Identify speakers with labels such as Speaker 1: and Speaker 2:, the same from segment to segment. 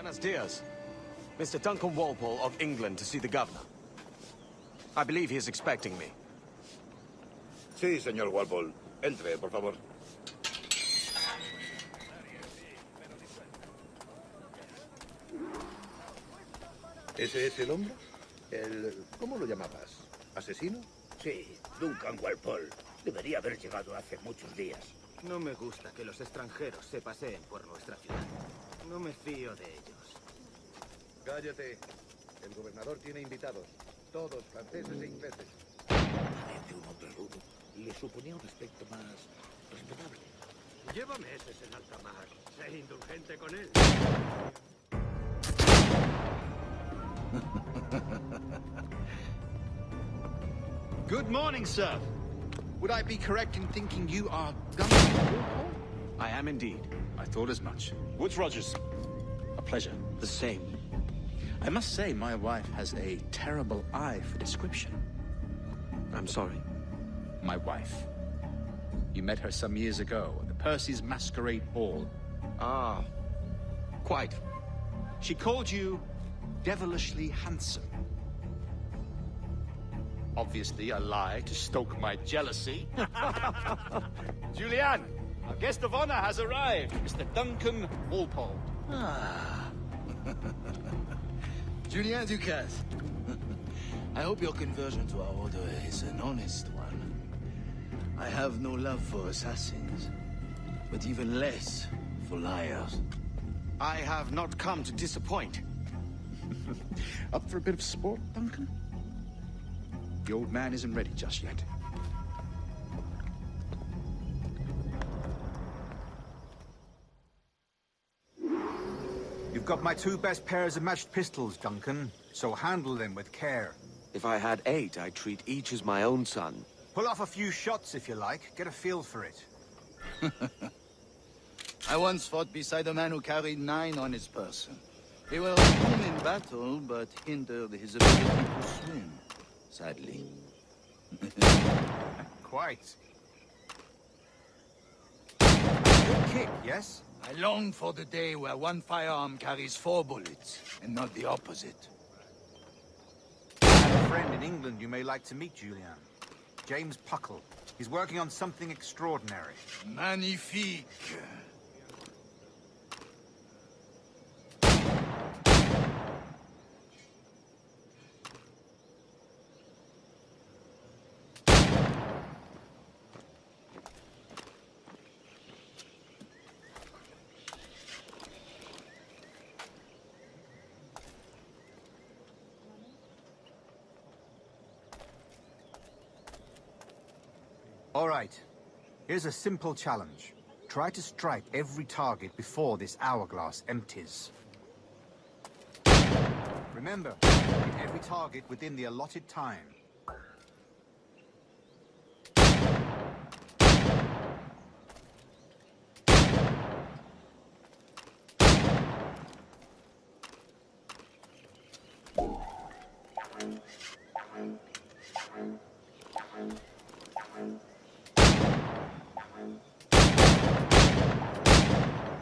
Speaker 1: Buenos dias. Mr. Duncan Walpole of England to see the governor. I believe he is expecting me.
Speaker 2: Sí, señor Walpole. Entre, por favor. ¿Ese es el hombre? ¿Cómo lo llamabas? ¿Asesino?
Speaker 3: Sí, Duncan Walpole. Debería haber llegado hace muchos días.
Speaker 4: No me gusta que los extranjeros se paseen por nuestra ciudad. No me fío de ellos.
Speaker 2: Cállate. El gobernador tiene invitados. Todos franceses e ingleses.
Speaker 3: Parece un hombre rudo. Le suponía un aspecto más respetable.
Speaker 5: Lleva meses en alta mar. Sé indulgente con él.
Speaker 6: Good morning, sir. Would I be correct in thinking you are Duncan?
Speaker 1: I am indeed.
Speaker 6: I thought as much. Woods Rogers. A pleasure.
Speaker 1: The same.
Speaker 6: I must say, my wife has a terrible eye for description.
Speaker 1: I'm sorry.
Speaker 6: My wife. You met her some years ago at the Percy's Masquerade Ball.
Speaker 1: Ah, quite.
Speaker 6: She called you devilishly handsome. Obviously a lie to stoke my jealousy. Julianne, our guest of honor has arrived, Mr. Duncan Walpole.
Speaker 7: Ah. Julien Ducasse. I hope your conversion to our order is an honest one. I have no love for assassins, but even less for liars.
Speaker 1: I have not come to disappoint.
Speaker 6: Up for a bit of sport, Duncan? The old man isn't ready just yet.
Speaker 8: You've got my 2 best pairs of matched pistols, Duncan, so handle them with care.
Speaker 1: If I had 8, I'd treat each as my own son.
Speaker 8: Pull off a few shots if you like, get a feel for it.
Speaker 7: I once fought beside a man who carried 9 on his person. They were boon in battle, but hindered his ability to swim, sadly.
Speaker 8: Quite. Good kick, yes?
Speaker 7: I long for the day where one firearm carries 4 bullets, and not the opposite.
Speaker 8: I have a friend in England you may like to meet, Julian. James Puckle. He's working on something extraordinary.
Speaker 7: Magnifique.
Speaker 8: All right. Here's a simple challenge. Try to strike every target before this hourglass empties. Remember, hit every target within the allotted time.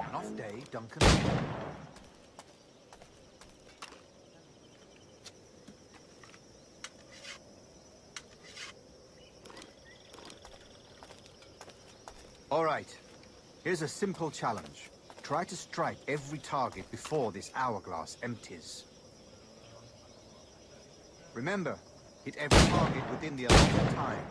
Speaker 8: An off day, Duncan. All right. Here's a simple challenge. Try to strike every target before this hourglass empties. Remember, hit every target within the allotted time.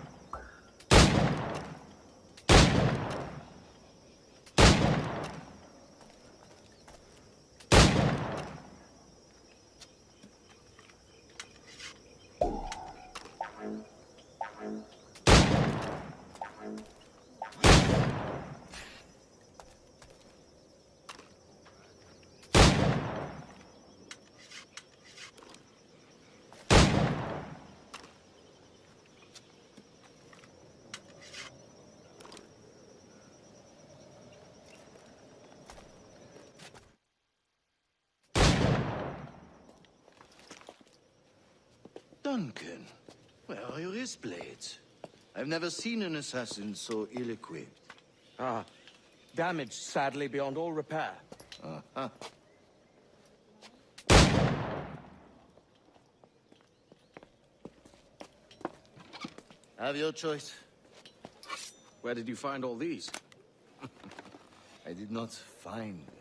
Speaker 7: Duncan, where are your wrist blades? I've never seen an assassin so ill-equipped.
Speaker 1: Ah, damaged sadly beyond all repair.
Speaker 7: Have your choice.
Speaker 1: Where did you find all these?
Speaker 7: I did not find them.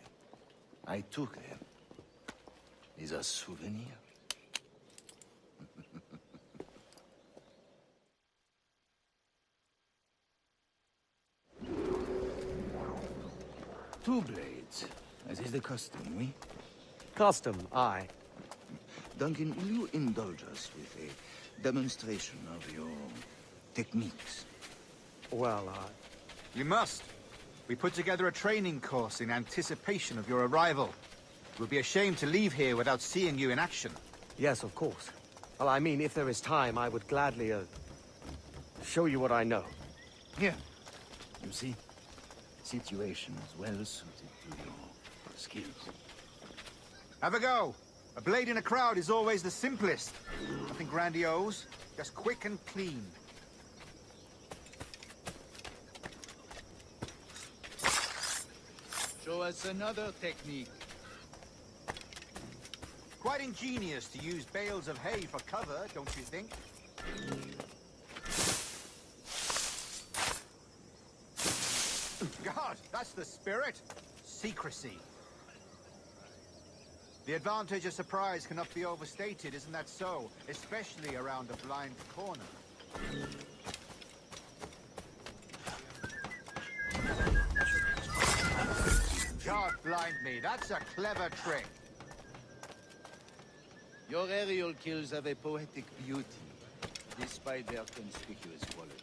Speaker 7: I took them. These are souvenirs. Two blades, as is the custom, oui?
Speaker 1: Custom, aye.
Speaker 7: Duncan, will you indulge us with a demonstration of your techniques?
Speaker 1: Well,
Speaker 8: You must. We put together a training course in anticipation of your arrival. It would be a shame to leave here without seeing you in action.
Speaker 1: yes, of course. Well, I mean, if there is time, I would gladly, show you what I know.
Speaker 7: Here. You see? Situations well suited to your skills.
Speaker 8: Have a go. A blade in a crowd is always the simplest. Nothing grandiose, just quick and clean.
Speaker 7: Show us another technique.
Speaker 8: Quite ingenious to use bales of hay for cover, don't you think? God, that's the spirit. Secrecy. The advantage of surprise cannot be overstated, isn't that so? Especially around a blind corner. God blind me, that's a clever trick.
Speaker 7: Your aerial kills have a poetic beauty, despite their conspicuous quality.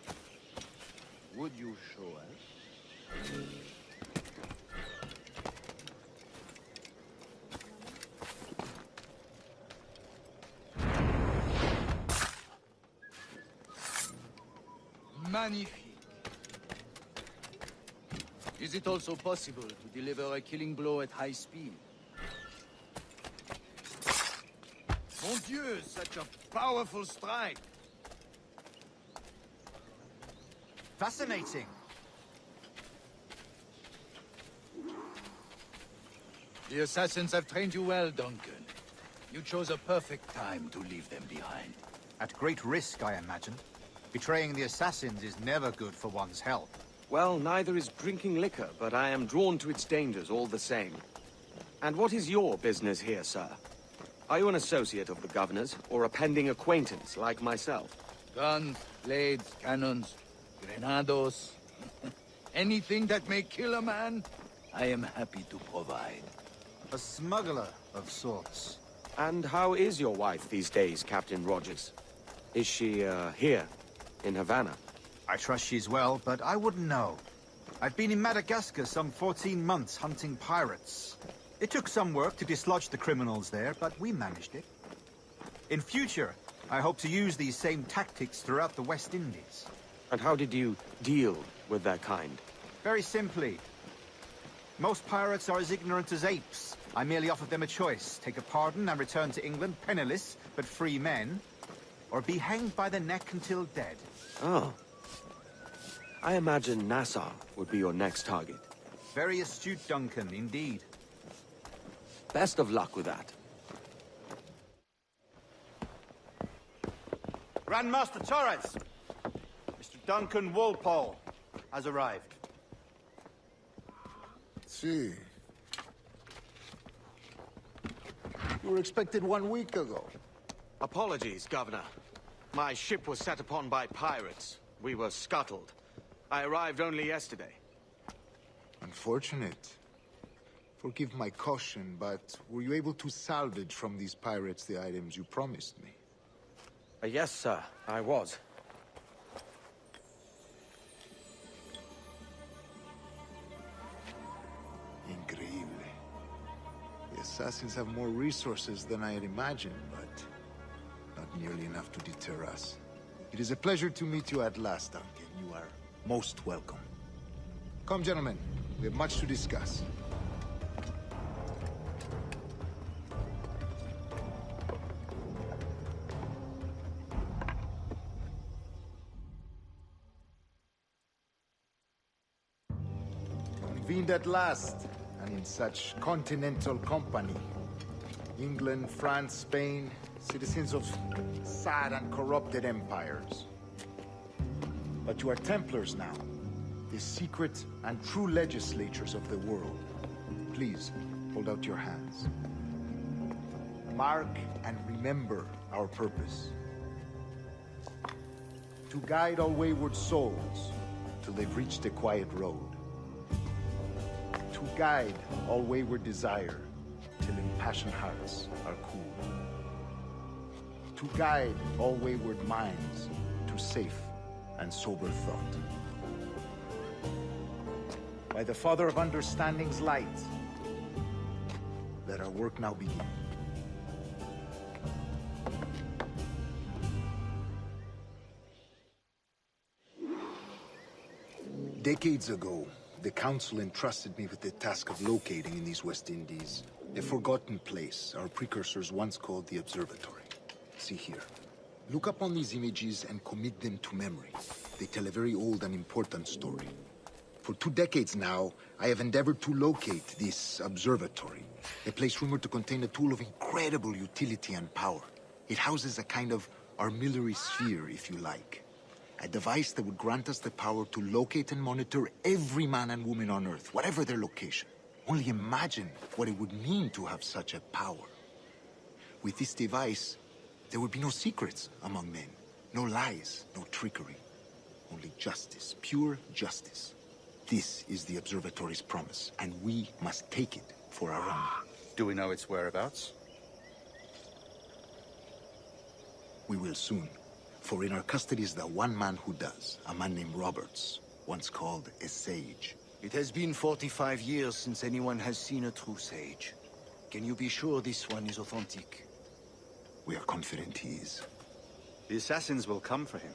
Speaker 7: Would you show us? Magnifique. Is it also possible to deliver a killing blow at high speed? Mon Dieu, such a powerful strike!
Speaker 8: Fascinating.
Speaker 7: The assassins have trained you well, Duncan. You chose a perfect time to leave them behind.
Speaker 8: At great risk, I imagine. Betraying the assassins is never good for one's health.
Speaker 1: Well, neither is drinking liquor, but I am drawn to its dangers all the same. And what is your business here, sir? Are you an associate of the governor's, or a pending acquaintance like myself?
Speaker 7: Guns, blades, cannons, grenados. Anything that may kill a man, I am happy to provide.
Speaker 8: A smuggler of sorts.
Speaker 1: And how is your wife these days, Captain Rogers? Is she, here, in Havana?
Speaker 8: I trust she's well, but I wouldn't know. I've been in Madagascar some 14 months hunting pirates. It took some work to dislodge the criminals there, but we managed it. In future, I hope to use these same tactics throughout the West Indies.
Speaker 1: And how did you deal with that kind?
Speaker 8: Very simply. Most pirates are as ignorant as apes. I merely offered them a choice. Take a pardon and return to England penniless, but free men. Or be hanged by the neck until dead.
Speaker 1: Oh. I imagine Nassau would be your next target.
Speaker 8: Very astute, Duncan, indeed.
Speaker 1: Best of luck with that.
Speaker 8: Grandmaster Torres! Mr. Duncan Walpole has arrived.
Speaker 9: See. You were expected 1 week ago.
Speaker 1: Apologies, Governor. My ship was set upon by pirates. We were scuttled. I arrived only yesterday.
Speaker 9: Unfortunate. Forgive my caution, but were you able to salvage from these pirates the items you promised me?
Speaker 1: Yes, sir, I was.
Speaker 9: Increíble. The assassins have more resources than I had imagined, but not nearly enough to deter us. It is a pleasure to meet you at last, Duncan. You are most welcome. Come, gentlemen. We have much to discuss. Convened at last, and in such continental company. England, France, Spain, citizens of sad and corrupted empires. But you are Templars now, the secret and true legislatures of the world. Please, hold out your hands. Mark and remember our purpose. To guide all wayward souls till they've reached the quiet road. To guide all wayward desire till impassioned hearts are cool. To guide all wayward minds to safe and sober thought. By the Father of Understanding's light, let our work now begin. Decades ago, the Council entrusted me with the task of locating in these West Indies a forgotten place our precursors once called the Observatory. See here. Look upon these images and commit them to memory. They tell a very old and important story. For 2 decades now, I have endeavored to locate this observatory, a place rumored to contain a tool of incredible utility and power. It houses a kind of armillary sphere, if you like. A device that would grant us the power to locate and monitor every man and woman on Earth, whatever their location. Only imagine what it would mean to have such a power. With this device, there would be no secrets among men, no lies, no trickery. Only justice, pure justice. This is the Observatory's promise, and we must take it for our own.
Speaker 6: Do we know its whereabouts?
Speaker 9: We will soon. For in our custody is the one man who does, a man named Roberts, once called a sage.
Speaker 7: It has been 45 years since anyone has seen a true sage. Can you be sure this one is authentic?
Speaker 9: We are confident he is.
Speaker 6: The assassins will come for him.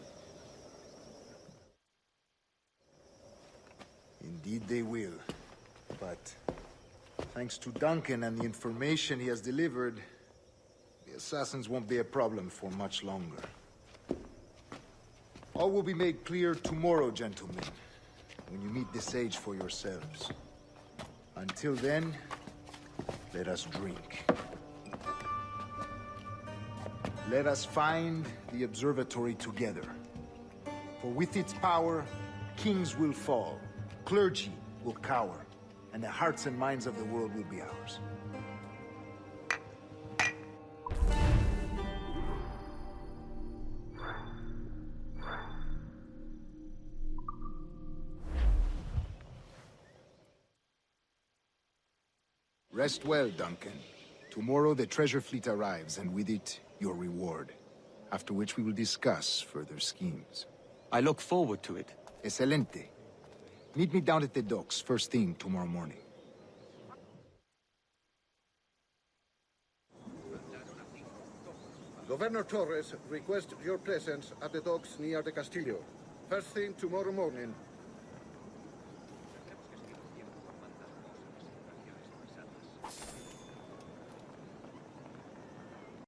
Speaker 9: Indeed they will. But thanks to Duncan and the information he has delivered, the assassins won't be a problem for much longer. All will be made clear tomorrow, gentlemen, when you meet the sage for yourselves. Until then, let us drink. Let us find the observatory together. For with its power, kings will fall, clergy will cower, and the hearts and minds of the world will be ours. Rest well, Duncan. Tomorrow the treasure fleet arrives, and with it, your reward. After which we will discuss further schemes.
Speaker 1: I look forward to it.
Speaker 9: Excelente. Meet me down at the docks first thing tomorrow morning.
Speaker 2: Governor Torres requests your presence at the docks near the Castillo. First thing tomorrow morning,